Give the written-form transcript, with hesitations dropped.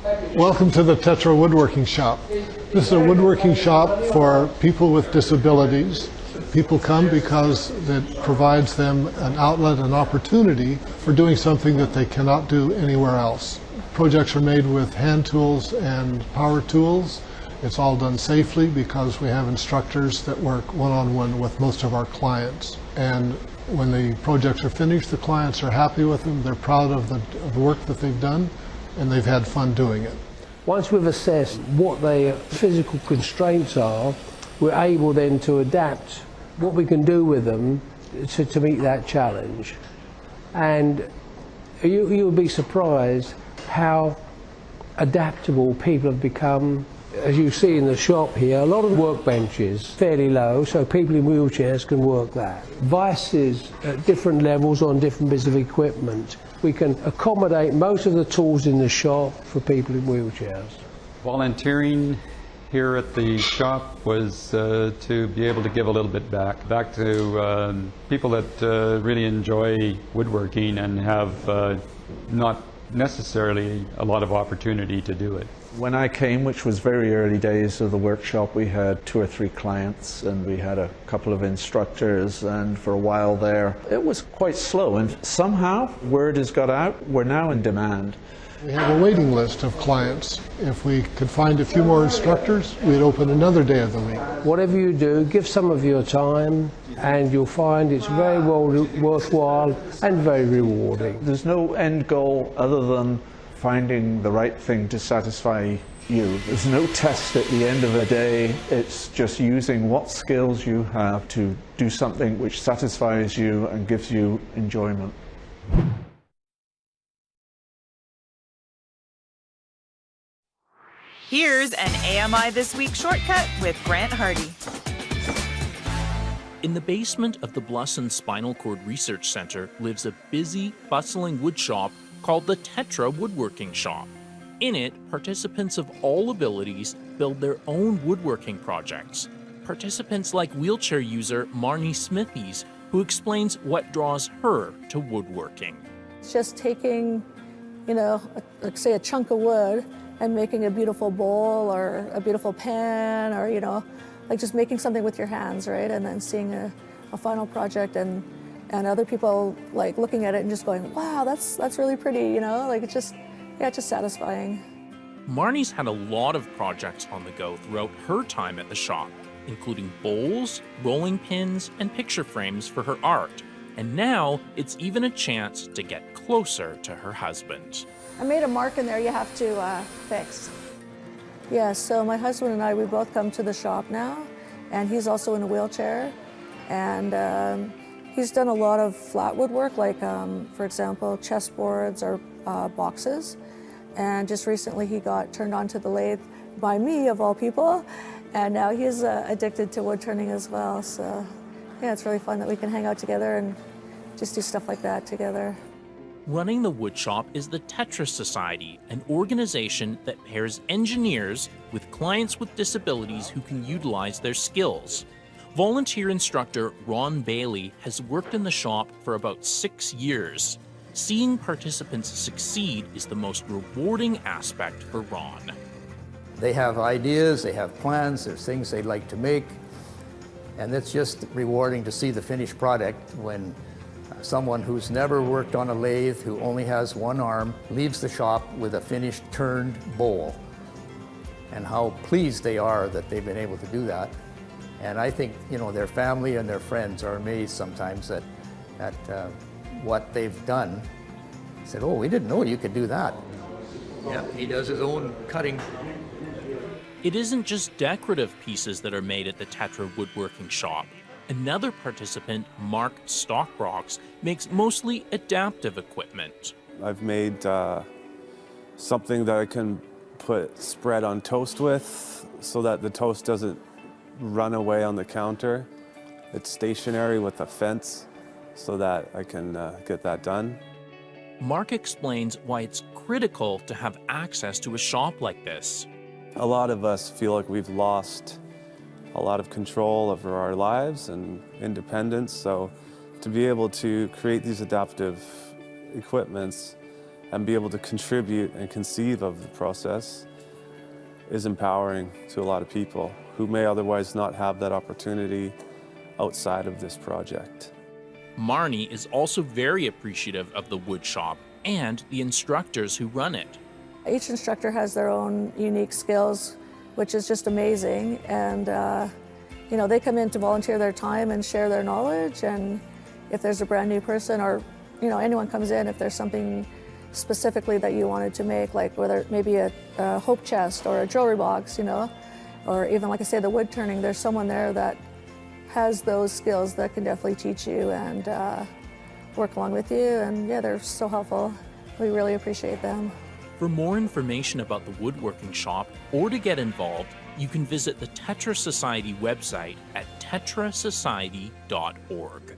Welcome to the Tetra Woodworking Shop. This is a woodworking shop for people with disabilities. People come because it provides them an outlet, an opportunity for doing something that they cannot do anywhere else. Projects are made with hand tools and power tools. It's all done safely because we have instructors that work one-on-one with most of our clients. And when the projects are finished, the clients are happy with them, they're proud of the work that they've done, and they've had fun doing it. Once we've assessed what their physical constraints are, we're able then to adapt what we can do with them to meet that challenge. And you'll be surprised how adaptable people have become. As you see in the shop here, a lot of workbenches fairly low, so people in wheelchairs can work that. Vices at different levels on different bits of equipment. We can accommodate most of the tools in the shop for people in wheelchairs. Volunteering here at the shop was to be able to give a little bit back to people that really enjoy woodworking and have not necessarily a lot of opportunity to do it. When I came, which was very early days of the workshop, we had 2 or 3 clients and we had a couple of instructors, and for a while there it was quite slow, and somehow word has got out, we're now in demand. We have a waiting list of clients. If we could find a few more instructors, we'd open another day of the week. Whatever you do, give some of your time and you'll find it's very well worthwhile and very rewarding. There's no end goal other than finding the right thing to satisfy you. There's no test at the end of the day. It's just using what skills you have to do something which satisfies you and gives you enjoyment. Here's an AMI This Week shortcut with Grant Hardy. In the basement of the Blusson Spinal Cord Research Center lives a busy, bustling woodshop called the Tetra Woodworking Shop. In it, participants of all abilities build their own woodworking projects. Participants like wheelchair user Marney Smithies, who explains what draws her to woodworking. It's just taking, like say a chunk of wood and making a beautiful bowl or a beautiful pan, or like just making something with your hands, right? And then seeing a final project and other people like looking at it and just going, wow, that's really pretty, like it's just satisfying. Marnie's had a lot of projects on the go throughout her time at the shop, including bowls, rolling pins, and picture frames for her art. And now it's even a chance to get closer to her husband. I made a mark in there you have to fix. Yeah, so my husband and I, we both come to the shop now, and he's also in a wheelchair. And he's done a lot of flat woodwork, like, for example, chessboards or boxes. And just recently he got turned on to the lathe by me, of all people. And now he's addicted to wood turning as well. So yeah, it's really fun that we can hang out together and just do stuff like that together. Running the woodshop is the Tetra Society, an organization that pairs engineers with clients with disabilities who can utilize their skills. Volunteer instructor Ron Bailey has worked in the shop for about 6 years. Seeing participants succeed is the most rewarding aspect for Ron. They have ideas, they have plans, there's things they'd like to make, and it's just rewarding to see the finished product when someone who's never worked on a lathe, who only has one arm, leaves the shop with a finished turned bowl, and how pleased they are that they've been able to do that. And I think, their family and their friends are amazed sometimes at what they've done. Said, oh, we didn't know you could do that. Yeah, he does his own cutting. It isn't just decorative pieces that are made at the Tetra Woodworking Shop. Another participant, Mark Stockbrocks, makes mostly adaptive equipment. I've made something that I can put spread on toast with so that the toast doesn't run away on the counter. It's stationary with a fence so that I can get that done. Mark explains why it's critical to have access to a shop like this. A lot of us feel like we've lost a lot of control over our lives and independence, so to be able to create these adaptive equipments and be able to contribute and conceive of the process is empowering to a lot of people who may otherwise not have that opportunity outside of this project. Marney is also very appreciative of the wood shop and the instructors who run it. Each instructor has their own unique skills, which is just amazing. And you know, they come in to volunteer their time and share their knowledge. And if there's a brand new person, or you know, anyone comes in, if there's something specifically that you wanted to make, like whether it may be a hope chest or a jewelry box, you know, or even like I say, the wood turning, there's someone there that has those skills that can definitely teach you and work along with you. And yeah, they're so helpful. We really appreciate them. For more information about the woodworking shop or to get involved, you can visit the Tetra Society website at tetrasociety.org.